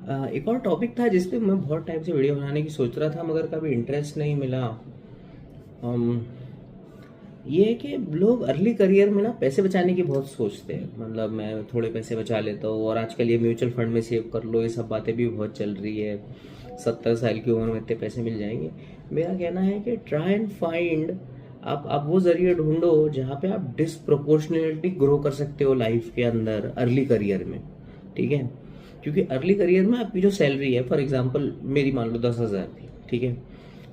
एक और टॉपिक था जिस पे मैं बहुत टाइम से वीडियो बनाने की सोच रहा था मगर कभी इंटरेस्ट नहीं मिला। ये है कि लोग अर्ली करियर में ना पैसे बचाने की बहुत सोचते हैं। मतलब मैं थोड़े पैसे बचा लेता हूँ और आजकल ये म्यूचुअल फंड में सेव कर लो, ये सब बातें भी बहुत चल रही है। 70 साल की उम्र में इतने पैसे मिल जाएंगे। मेरा कहना है कि ट्राई एंड फाइंड, आप वो जरिए ढूंढो जहाँ पे आप डिसप्रोपोर्शनेटली ग्रो कर सकते हो लाइफ के अंदर अर्ली करियर में। ठीक है, क्योंकि अर्ली करियर में आपकी जो सैलरी है, फॉर एग्जांपल मेरी मान लो 10,000 थी, ठीक है।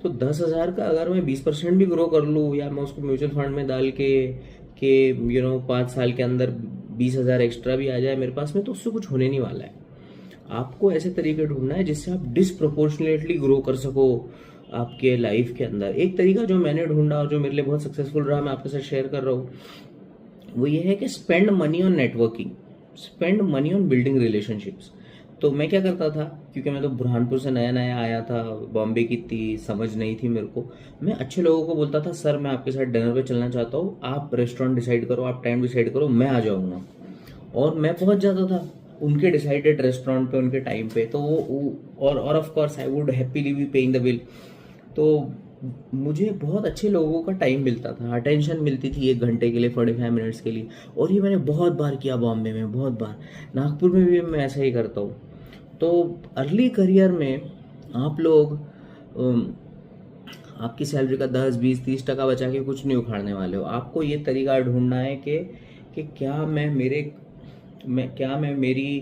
तो 10,000 का अगर मैं 20% भी ग्रो कर लूँ या मैं उसको म्यूचुअल फंड में डाल के 5 साल के अंदर 20,000 एक्स्ट्रा भी आ जाए मेरे पास में, तो उससे कुछ होने नहीं वाला है। आपको ऐसे तरीके ढूंढना है जिससे आप डिसप्रोपोर्शनेटली ग्रो कर सको आपके लाइफ के अंदर। एक तरीका जो मैंने ढूंढा और जो मेरे लिए बहुत सक्सेसफुल रहा, मैं आपके साथ शेयर कर रहा हूँ, वो ये है कि spend money on networking, spend money on building relationships. तो मैं क्या करता था, क्योंकि मैं तो बुरहानपुर से नया नया आया था, बॉम्बे की इतनी समझ नहीं थी मेरे को। मैं अच्छे लोगों को बोलता था, सर मैं आपके साथ डिनर पे चलना चाहता हूँ, आप रेस्टोरेंट डिसाइड करो, आप टाइम डिसाइड करो, मैं आ जाऊँगा। और मैं पहुंच जाता था उनके डिसाइडेड रेस्टोरेंट पे उनके टाइम पे। तो और of course I would happily be paying the bill. तो मुझे बहुत अच्छे लोगों का टाइम मिलता था, अटेंशन मिलती थी 1 घंटे के लिए, 45 मिनट्स के लिए। और ये मैंने बहुत बार किया बॉम्बे में, बहुत बार। नागपुर में भी मैं ऐसा ही करता हूँ। तो अर्ली करियर में आप लोग आपकी सैलरी का 10, 20, 30% बचा के कुछ नहीं उखाड़ने वाले हो। आपको ये तरीका ढूंढना है कि क्या मैं मेरी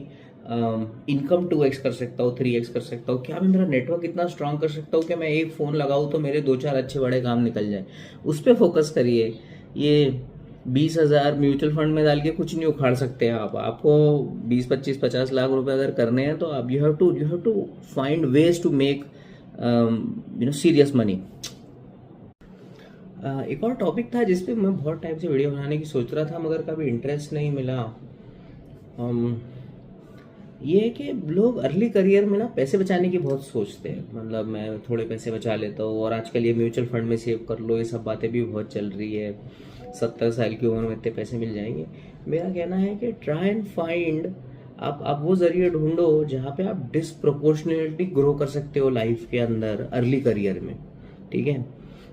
इनकम 2x कर सकता हूँ, 3x कर सकता हूँ। क्या मैं मेरा नेटवर्क इतना स्ट्रांग कर सकता हूँ कि मैं एक फ़ोन लगाऊँ तो मेरे 2-4 अच्छे बड़े काम निकल जाए। उस पर फोकस करिए। ये 20,000 म्यूचुअल फंड में डाल के कुछ नहीं उखाड़ सकते हैं आप। आपको 20, 25, 50 लाख रुपए अगर करने हैं तो आप you have to find ways to make serious money. एक और टॉपिक था जिस पे मैं बहुत टाइम से वीडियो बनाने की सोच रहा था मगर कभी इंटरेस्ट नहीं मिला। ये है कि लोग अर्ली करियर में ना पैसे बचाने की बहुत सोचते हैं। मतलब मैं थोड़े पैसे बचा लेता हूँ और आजकल ये म्यूचुअल फंड में सेव कर लो, ये सब बातें भी बहुत चल रही है। 70 साल की उम्र में इतने पैसे मिल जाएंगे। मेरा कहना है कि ट्राई एंड फाइंड, आप वो जरिए ढूंढो जहाँ पे आप डिसप्रोपोर्शनेटली ग्रो कर सकते हो लाइफ के अंदर अर्ली करियर में। ठीक है,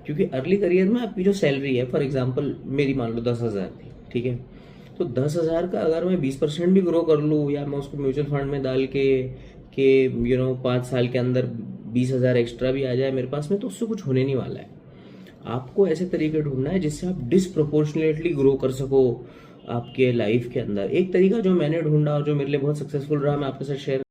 क्योंकि अर्ली करियर में आपकी जो सैलरी है, फॉर एग्जांपल मेरी मान लो 10,000 थी, ठीक है। तो 10,000 का अगर मैं 20% भी ग्रो कर लूँ या मैं उसको म्यूचुअल फंड में डाल के 5 साल के अंदर 20,000 एक्स्ट्रा भी आ जाए मेरे पास में, तो उससे कुछ होने नहीं वाला है। आपको ऐसे तरीके ढूंढना है जिससे आप डिसप्रोपोर्शनेटली ग्रो कर सको आपके लाइफ के अंदर। एक तरीका जो मैंने ढूंढा और जो मेरे लिए बहुत सक्सेसफुल रहा, मैं आपके साथ शेयर